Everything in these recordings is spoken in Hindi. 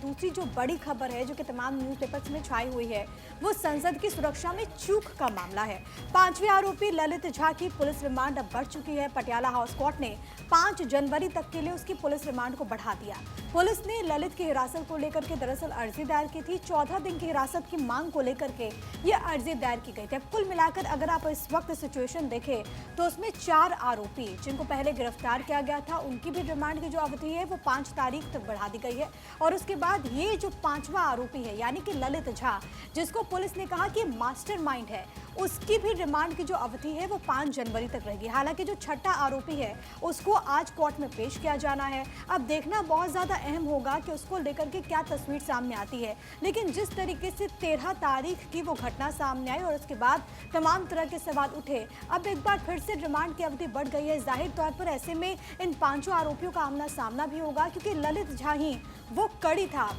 दूसरी जो बड़ी खबर है जो कि तमाम न्यूज़पेपर्स में छाई हुई है वो संसद की सुरक्षा में चूक का मामला है। 5वें आरोपी ललित झा की पुलिस रिमांड अब बढ़ चुकी है। पटियाला हाउस कोर्ट ने 5 जनवरी तक के लिए उसकी पुलिस रिमांड को बढ़ा दिया। पुलिस ने ललित की हिरासत को लेकर के दरअसल अर्जी दायर की थी। 14 दिन की हिरासत की मांग को लेकर के ये अर्जी दायर की गई थी। कुल मिलाकर अगर आप इस वक्त सिचुएशन देखें तो उसमें 4 आरोपी जिनको पहले गिरफ्तार किया गया था उनकी भी रिमांड की जो अवधि है वो 5 तारीख तक बढ़ा दी गई है। और उसके बाद ये जो 5वां आरोपी है यानी कि ललित झा, जिसको पुलिस ने कहा कि मास्टरमाइंड है, उसकी भी रिमांड की जो अवधि है वो 5 जनवरी तक रहेगी। हालांकि जो छठा आरोपी है उसको आज कोर्ट में पेश किया जाना है। अब देखना बहुत ज्यादा अहम होगा कि उसको लेकर के क्या तस्वीर सामने आती है। लेकिन जिस तरीके से 13 तारीख की वो घटना सामने आई और उसके बाद तमाम तरह के सवाल उठे, अब एक बार फिर से रिमांड की अवधि बढ़ गई है। जाहिर तौर पर ऐसे में इन 5 आरोपियों का आमना सामना भी होगा क्योंकि ललित झा ही वो कड़ी था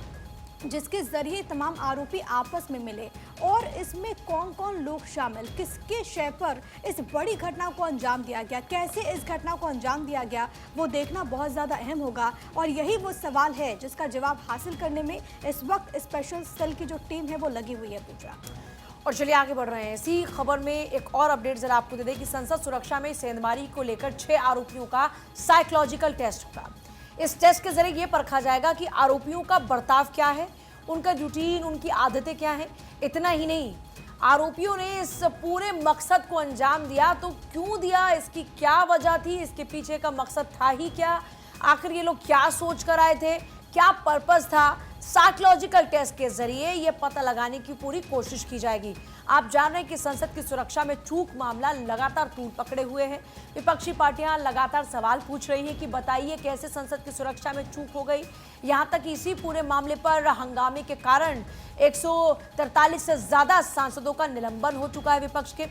जिसके जरिए तमाम आरोपी आपस में मिले। और इसमें कौन कौन लोग शामिल, किसके शय पर इस बड़ी घटना को अंजाम दिया गया, कैसे इस घटना को अंजाम दिया गया, वो देखना बहुत ज़्यादा अहम होगा। और यही वो सवाल है जिसका जवाब हासिल करने में इस वक्त स्पेशल सेल की जो टीम है वो लगी हुई है। पूजा और चलिए आगे बढ़ रहे हैं। इसी खबर में एक और अपडेट जरा आपको दे दें कि संसद सुरक्षा में सेंधमारी को लेकर 6 आरोपियों का साइकोलॉजिकल टेस्ट होगा। इस टेस्ट के जरिए ये परखा जाएगा कि आरोपियों का बर्ताव क्या है, उनका रूटीन, उनकी आदतें क्या हैं। इतना ही नहीं, आरोपियों ने इस पूरे मकसद को अंजाम दिया तो क्यों दिया, इसकी क्या वजह थी, इसके पीछे का मकसद था ही क्या, आखिर ये लोग क्या सोच कर आए थे, क्या पर्पस था। साइकोलॉजिकल टेस्ट के जरिए ये पता लगाने की पूरी कोशिश की जाएगी। आप जान रहे हैं कि संसद की सुरक्षा में चूक मामला लगातार तूल पकड़े हुए है। विपक्षी पार्टियां लगातार सवाल पूछ रही है कि बताइए कैसे संसद की सुरक्षा में चूक हो गई। यहां तक इसी पूरे मामले पर हंगामे के कारण 143 से ज्यादा सांसदों का निलंबन हो चुका है विपक्ष के।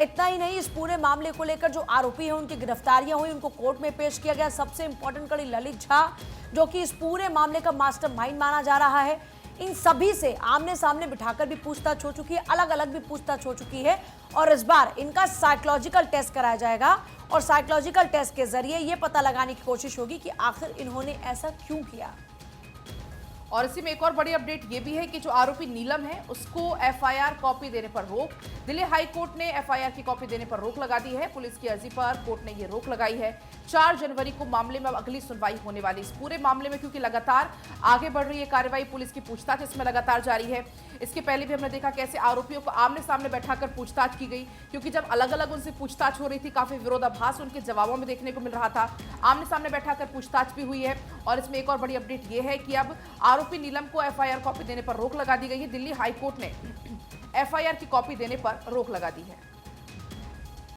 इतना ही नहीं, इस पूरे मामले को लेकर जो आरोपी हैं उनकी गिरफ्तारियां हुई, उनको कोर्ट में पेश किया गया। सबसे इंपॉर्टेंट कड़ी ललित झा, जो कि इस पूरे मामले का मास्टरमाइंड माना जा रहा है, इन सभी से आमने सामने बिठाकर भी पूछताछ हो चुकी है, अलग अलग भी पूछताछ हो चुकी है। और इस बार इनका साइकोलॉजिकल टेस्ट कराया जाएगा और साइकोलॉजिकल टेस्ट के जरिए यह पता लगाने की कोशिश होगी कि आखिर इन्होंने ऐसा क्यों किया। और इसी में एक और बड़ी अपडेट ये भी है कि जो आरोपी नीलम है उसको एफआईआर कॉपी देने पर रोक, दिल्ली हाई कोर्ट ने एफआईआर की कॉपी देने पर रोक लगा दी है। पुलिस की अर्जी पर कोर्ट ने ये रोक लगाई है। 4 जनवरी को मामले में अगली सुनवाई होने वाली। इस पूरे मामले में क्योंकि लगातार आगे बढ़ रही है कार्रवाई, पुलिस की पूछताछ इसमें लगातार जारी है। इसके पहले भी हमने देखा कैसे आरोपियों को आमने सामने बैठाकर पूछताछ की गई, क्योंकि जब अलग अलग उनसे पूछताछ हो रही थी काफी विरोधाभास उनके जवाबों में देखने को मिल रहा था। आमने सामने बैठाकर पूछताछ भी हुई है। और इसमें एक और बड़ी अपडेट ये है कि अब आरोपी नीलम को एफआईआर कॉपी देने पर रोक लगा दी गई है। दिल्ली हाई कोर्ट ने एफआईआर की कॉपी देने पर रोक लगा दी है।